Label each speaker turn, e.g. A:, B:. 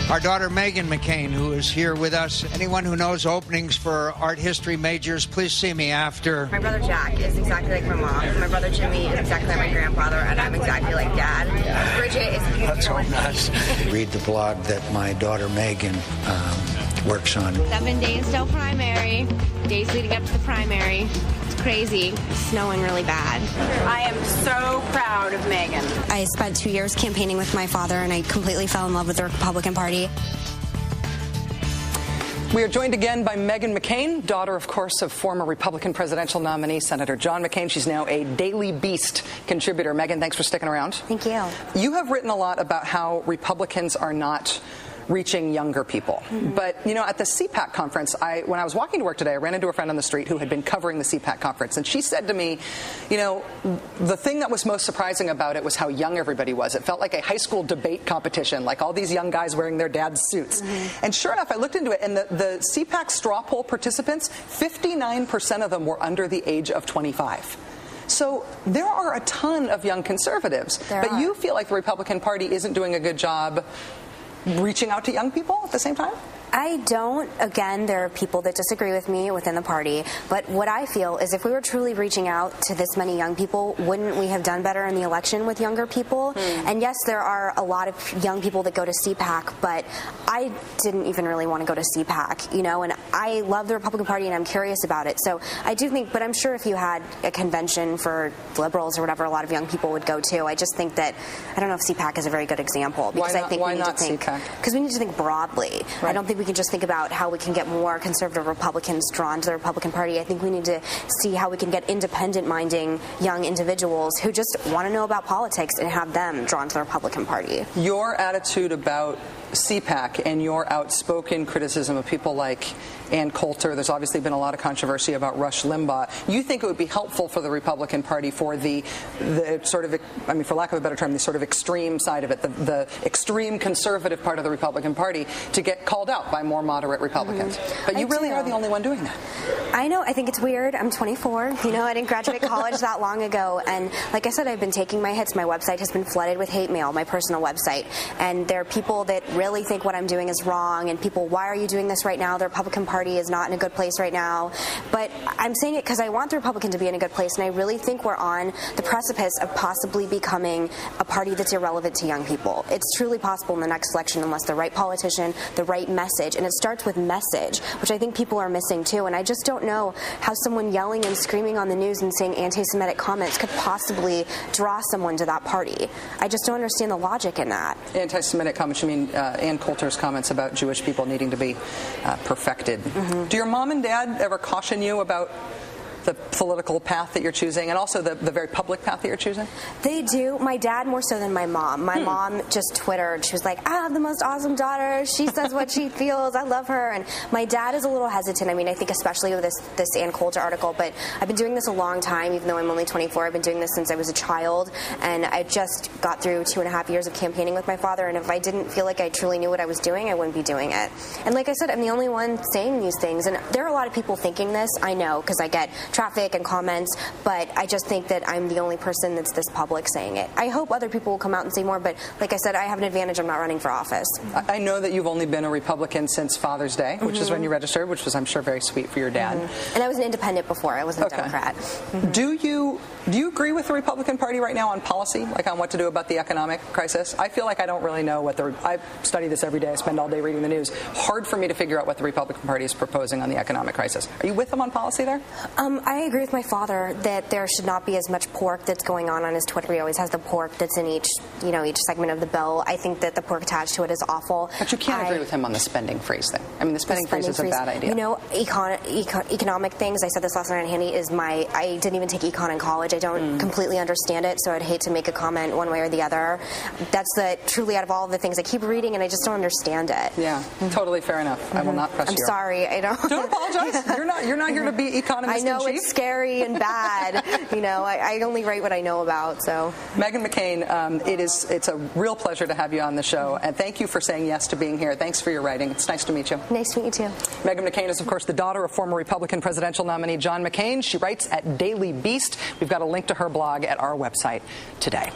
A: Our daughter, Meghan McCain, who is here with us. Anyone who knows openings for art history majors, please see me after.
B: My brother Jack is exactly like my mom. My brother Jimmy is exactly like my grandfather, and I'm exactly like Dad. Bridget is
A: That's all nice. Read the blog that my daughter, Meghan, works on.
C: 7 days till primary, days leading up to the primary. It's crazy. It's snowing really bad.
B: I am so proud of Meghan.
D: I spent 2 years campaigning with my father, and I completely fell in love with the Republican Party.
E: We are joined again by Meghan McCain, daughter, of course, of former Republican presidential nominee Senator John McCain. She's now a Daily Beast contributor. Meghan, thanks for sticking around.
D: Thank you.
E: You have written a lot about how Republicans are not reaching younger people. But, you know, at the CPAC conference, when I was walking to work today, I ran into a friend on the street who had been covering the CPAC conference, and she said to me, you know, the thing that was most surprising about it was how young everybody was. It felt like a high school debate competition, like all these young guys wearing their dad's suits. And sure enough, I looked into it, and the CPAC straw poll participants, 59% of them were under the age of 25. So there are a ton of young conservatives, but you feel like the Republican Party isn't doing a good job reaching out to young people at the same time?
D: I don't. Again, there are people that disagree with me within the party, but what I feel is if we were truly reaching out to this many young people, wouldn't we have done better in the election with younger people? And yes, there are a lot of young people that go to CPAC, but I didn't even really want to go to CPAC, you know, and I love the Republican Party and I'm curious about it. So I do think, but I'm sure if you had a convention for liberals or whatever, a lot of young people would go too. I just think that, I don't know if CPAC is a very good example, because I think we need to think, because we need to think broadly. Right. I don't think we can just think about how we can get more conservative Republicans drawn to the Republican Party. I think we need to see how we can get independent-minding young individuals who just want to know about politics and have them drawn to the Republican Party.
E: Your attitude about CPAC and your outspoken criticism of people like Ann Coulter, there's obviously been a lot of controversy about Rush Limbaugh. You think it would be helpful for the Republican Party for the sort of, I mean, for lack of a better term, the sort of extreme side of it, the extreme conservative part of the Republican Party to get called out by more moderate Republicans. But you really are the only one doing that.
D: I know. I think it's weird. I'm 24. You know, I didn't graduate college that long ago. And like I said, I've been taking my hits. My website has been flooded with hate mail, my personal website. And there are people that really think what I'm doing is wrong. And people, why are you doing this right now? The Republican Party is not in a good place right now. But I'm saying it because I want the Republican to be in a good place. And I really think we're on the precipice of possibly becoming a party that's irrelevant to young people. It's truly possible in the next election unless the right politician, the right message. And it starts with message, which I think people are missing too. And I just don't know how someone yelling and screaming on the news and saying anti-Semitic comments could possibly draw someone to that party. I just don't understand the logic in that.
E: Anti-Semitic comments, you mean Ann Coulter's comments about Jewish people needing to be perfected. Do your mom and dad ever caution you about the political path that you're choosing and also the very public path that you're choosing?
D: They do. My dad more so than my mom. My mom just Twittered. She was like, I have the most awesome daughter. She says what she feels. I love her. And my dad is a little hesitant. I mean, I think especially with this Ann Coulter article, but I've been doing this a long time, even though I'm only 24. I've been doing this since I was a child, and I just got through 2.5 years of campaigning with my father, and if I didn't feel like I truly knew what I was doing, I wouldn't be doing it. And like I said, I'm the only one saying these things, and there are a lot of people thinking this, I know, because I get traffic and comments, but I just think that I'm the only person that's this public saying it. I hope other people will come out and say more, but like I said, I have an advantage. I'm not running for office.
E: I know that you've only been a Republican since Father's Day, which is when you registered, which was, I'm sure, very sweet for your dad.
D: And I was an independent before. I wasn't a Democrat.
E: Do you agree with the Republican Party right now on policy, like on what to do about the economic crisis? I feel like I don't really know what I study this every day. I spend all day reading the news. Hard for me to figure out what the Republican Party is proposing on the economic crisis. Are you with them on policy there?
D: I agree with my father that there should not be as much pork that's going on his Twitter. He always has the pork that's in each segment of the bill. I think that the pork attached to it is awful.
E: But you can't agree with him on the spending freeze thing. I mean, the spending freeze is a bad idea.
D: You know, economic things, I said this last night on Handy, I didn't even take econ in college. I don't completely understand it, so I'd hate to make a comment one way or the other. That's truly out of all the things I keep reading, and I just don't understand it.
E: Yeah, totally fair enough. I will not press you.
D: I'm sorry. I don't.
E: Don't apologize. You're not here to be economist in chief.
D: I know it's scary and bad. You know, I only write what I know about. So,
E: Meghan McCain, it's a real pleasure to have you on the show, and thank you for saying yes to being here. Thanks for your writing. It's nice to meet you.
D: Nice to meet you too.
E: Meghan McCain is, of course, the daughter of former Republican presidential nominee John McCain. She writes at Daily Beast. We've got a link to her blog at our website today.